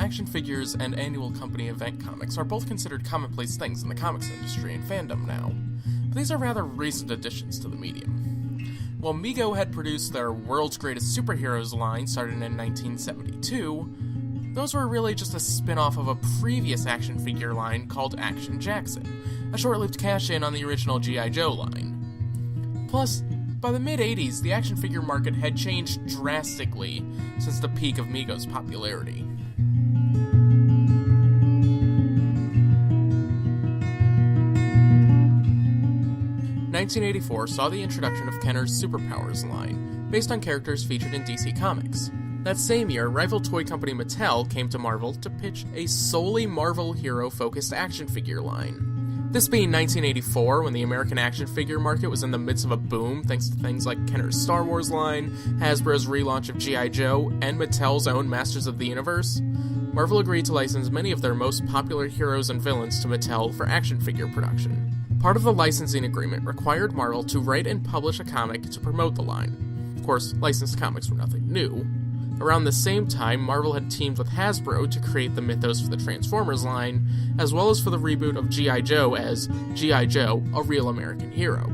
action figures and annual company event comics are both considered commonplace things in the comics industry and fandom now, but these are rather recent additions to the medium. While Mego had produced their World's Greatest Superheroes line started in 1972, those were really just a spin-off of a previous action figure line called Action Jackson, a short-lived cash-in on the original G.I. Joe line. Plus, by the mid-80s, the action figure market had changed drastically since the peak of Mego's popularity. "1984 saw the introduction of Kenner's Superpowers line, based on characters featured in DC Comics. That same year, rival toy company Mattel came to Marvel to pitch a solely Marvel hero-focused action figure line. This being 1984, when the American action figure market was in the midst of a boom thanks to things like Kenner's Star Wars line, Hasbro's relaunch of G.I. Joe, and Mattel's own Masters of the Universe, Marvel agreed to license many of their most popular heroes and villains to Mattel for action figure production. Part of the licensing agreement required Marvel to write and publish a comic to promote the line. Of course, licensed comics were nothing new. Around the same time, Marvel had teamed with Hasbro to create the mythos for the Transformers line, as well as for the reboot of G.I. Joe as G.I. Joe, a Real American Hero.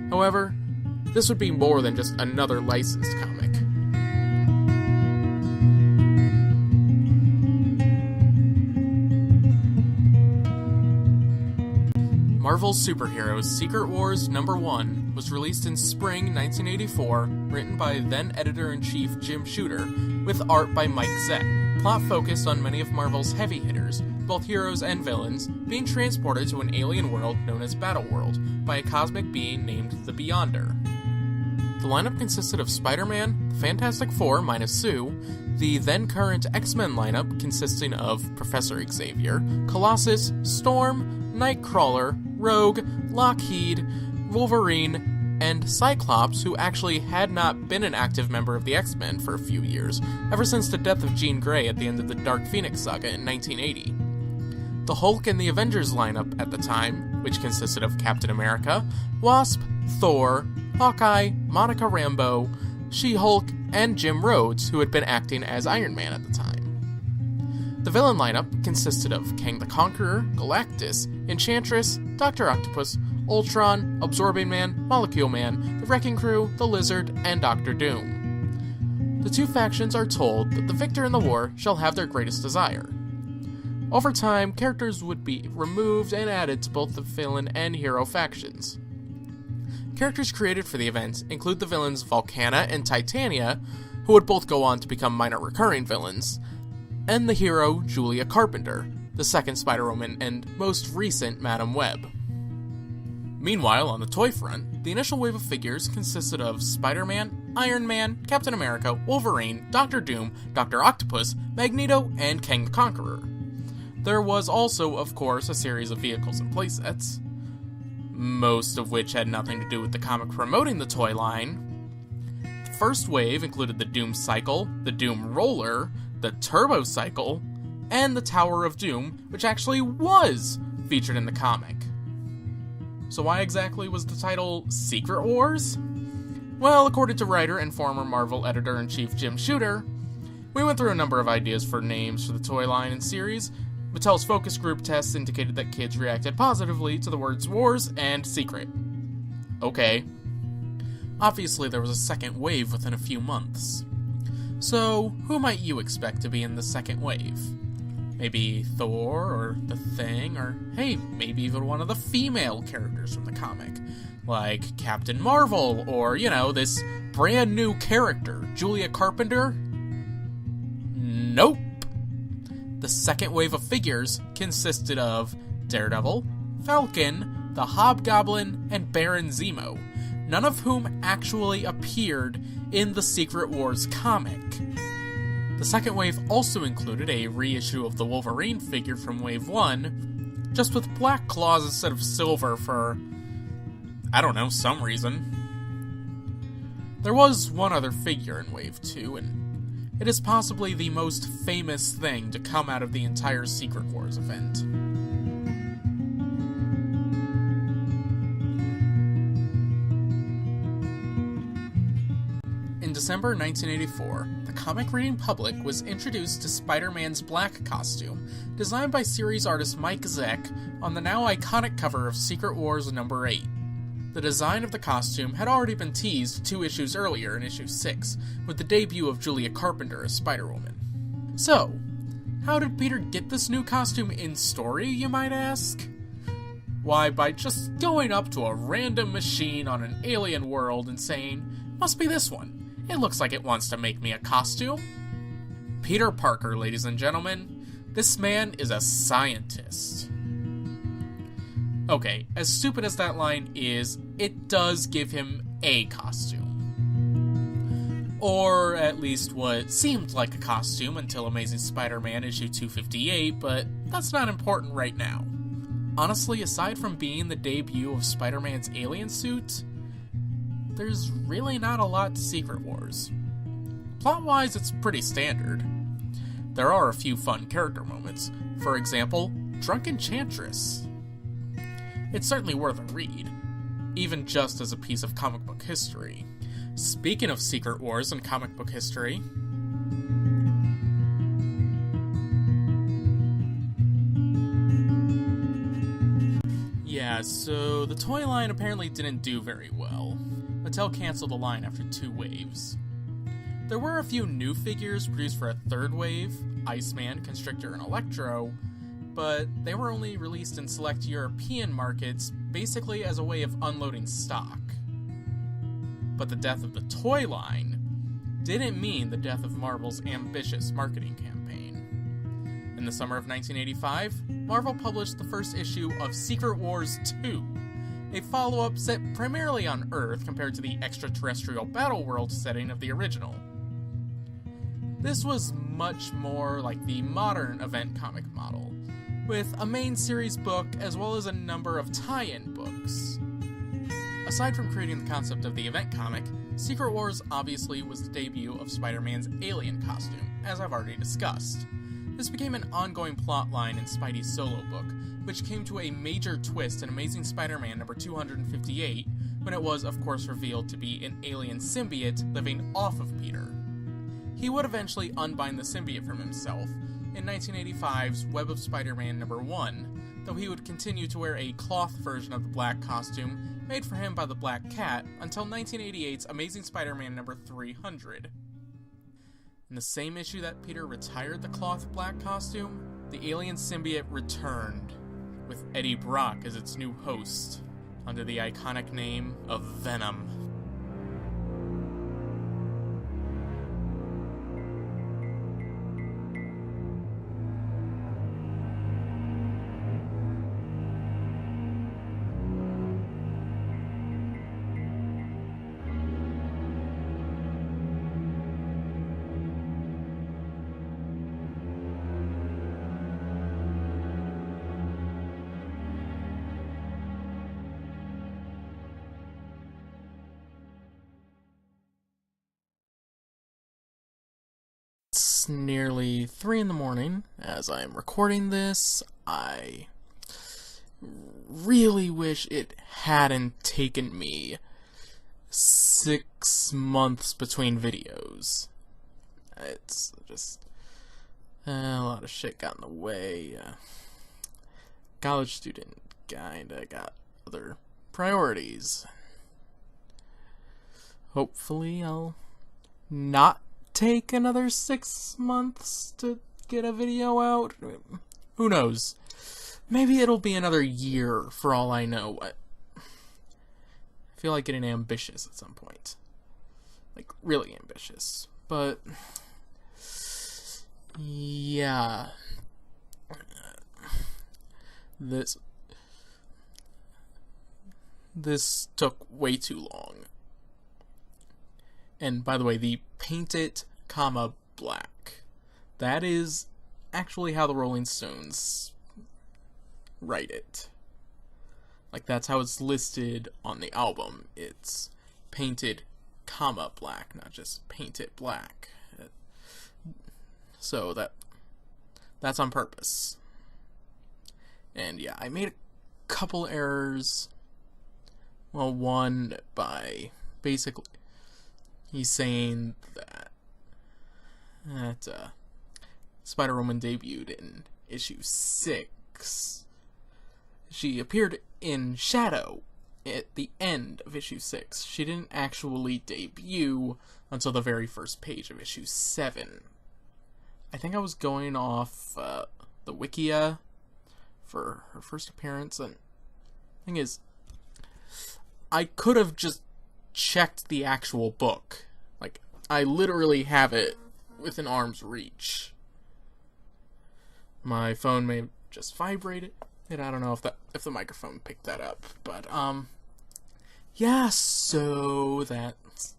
However, this would be more than just another licensed comic. Marvel's Superheroes Secret Wars #1 was released in spring 1984, written by then-editor-in-chief Jim Shooter, with art by Mike Zeck. Plot focused on many of Marvel's heavy hitters, both heroes and villains, being transported to an alien world known as Battleworld by a cosmic being named the Beyonder. The lineup consisted of Spider-Man, the Fantastic Four minus Sue, the then-current X-Men lineup consisting of Professor Xavier, Colossus, Storm, Nightcrawler, Rogue, Lockheed, Wolverine, and Cyclops, who actually had not been an active member of the X-Men for a few years, ever since the death of Jean Grey at the end of the Dark Phoenix saga in 1980. The Hulk and the Avengers lineup at the time, which consisted of Captain America, Wasp, Thor, Hawkeye, Monica Rambeau, She-Hulk, and Jim Rhodes, who had been acting as Iron Man at the time. The villain lineup consisted of Kang the Conqueror, Galactus, Enchantress, Dr. Octopus, Ultron, Absorbing Man, Molecule Man, the Wrecking Crew, the Lizard, and Dr. Doom. The two factions are told that the victor in the war shall have their greatest desire. Over time, characters would be removed and added to both the villain and hero factions. Characters created for the event include the villains Volcana and Titania, who would both go on to become minor recurring villains, and the hero Julia Carpenter, the second Spider-Woman and most recent Madam Web. Meanwhile, on the toy front, the initial wave of figures consisted of Spider-Man, Iron Man, Captain America, Wolverine, Doctor Doom, Dr. Octopus, Magneto, and Kang the Conqueror. There was also, of course, a series of vehicles and playsets, most of which had nothing to do with the comic promoting the toy line. The first wave included the Doom Cycle, the Doom Roller, the Turbo Cycle, and the Tower of Doom, which actually was featured in the comic. So why exactly was the title Secret Wars? Well, according to writer and former Marvel editor-in-chief Jim Shooter, we went through a number of ideas for names for the toy line and series. Mattel's focus group tests indicated that kids reacted positively to the words Wars and Secret. Okay. Obviously, there was a second wave within a few months. So, who might you expect to be in the second wave? Maybe Thor, or The Thing, or hey, maybe even one of the female characters from the comic, like Captain Marvel, or, this brand new character, Julia Carpenter? Nope. The second wave of figures consisted of Daredevil, Falcon, the Hobgoblin, and Baron Zemo, none of whom actually appeared in the Secret Wars comic. The second wave also included a reissue of the Wolverine figure from Wave 1, just with black claws instead of silver for, some reason. There was one other figure in Wave 2, and it is possibly the most famous thing to come out of the entire Secret Wars event. In December 1984, the comic reading public was introduced to Spider-Man's black costume, designed by series artist Mike Zeck on the now iconic cover of Secret Wars number 8. The design of the costume had already been teased 2 issues earlier in issue 6, with the debut of Julia Carpenter as Spider-Woman. So, how did Peter get this new costume in story, you might ask? Why, by just going up to a random machine on an alien world and saying, "Must be this one. It looks like it wants to make me a costume." Peter Parker, ladies and gentlemen. This man is a scientist. Okay, as stupid as that line is, it does give him a costume. Or at least what seemed like a costume until Amazing Spider-Man issue 258, but that's not important right now. Honestly, aside from being the debut of Spider-Man's alien suit, there's really not a lot to Secret Wars. Plot-wise, it's pretty standard. There are a few fun character moments. For example, Drunk Enchantress. It's certainly worth a read, even just as a piece of comic book history. Speaking of Secret Wars and comic book history, yeah, so the toy line apparently didn't do very well. Mattel canceled the line after 2 waves. There were a few new figures produced for a 3rd wave, Iceman, Constrictor, and Electro, but they were only released in select European markets, basically as a way of unloading stock. But the death of the toy line didn't mean the death of Marvel's ambitious marketing campaign. In the summer of 1985, Marvel published the first issue of Secret Wars 2, a follow-up set primarily on Earth compared to the extraterrestrial battle world setting of the original. This was much more like the modern event comic model, with a main series book as well as a number of tie-in books. Aside from creating the concept of the event comic, Secret Wars obviously was the debut of Spider-Man's alien costume, as I've already discussed. This became an ongoing plotline in Spidey's solo book, which came to a major twist in Amazing Spider-Man number 258, when it was, of course, revealed to be an alien symbiote living off of Peter. He would eventually unbind the symbiote from himself in 1985's Web of Spider-Man number 1, though he would continue to wear a cloth version of the black costume made for him by the Black Cat until 1988's Amazing Spider-Man number 300. In the same issue that Peter retired the cloth black costume, the alien symbiote returned, with Eddie Brock as its new host, under the iconic name of Venom. It's nearly 3 in the morning as I'm recording this. I really wish it hadn't taken me 6 months between videos. It's just a lot of shit got in the way. College student, kinda got other priorities. Hopefully I'll not take another 6 months to get a video out. Who knows? Maybe it'll be another year for all I know. I feel like getting ambitious at some point. Like, really ambitious. But yeah. This took way too long. And by the way, the paint it, black. That is actually how the Rolling Stones write it. Like, that's how it's listed on the album. It's painted, black, not just paint it black. So that's on purpose. And yeah, I made a couple errors. Well, one by basically he's saying that that Spider-Woman debuted in issue 6. She appeared in Shadow at the end of issue 6. She didn't actually debut until the very first page of issue 7. I think I was going off the Wikia for her first appearance, and the thing is, I could have just checked the actual book. Like, I literally have it within arm's reach. My phone may have just vibrated, and I don't know if the microphone picked that up, but yeah, so that's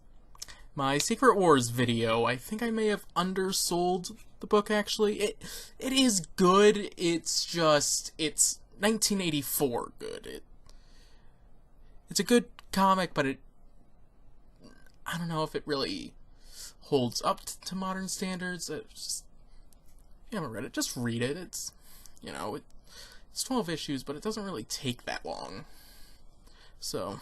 my Secret Wars video. I think I may have undersold the book, actually. It is good, it's 1984 good. It's a good comic, but I don't know if it really holds up to modern standards. If you haven't read it, just read it. It's 12 issues, but it doesn't really take that long. So,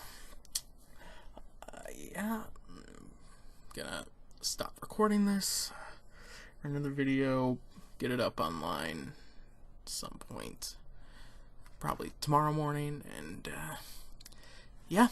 yeah, I'm gonna stop recording this, run another video, get it up online at some point, probably tomorrow morning, and yeah.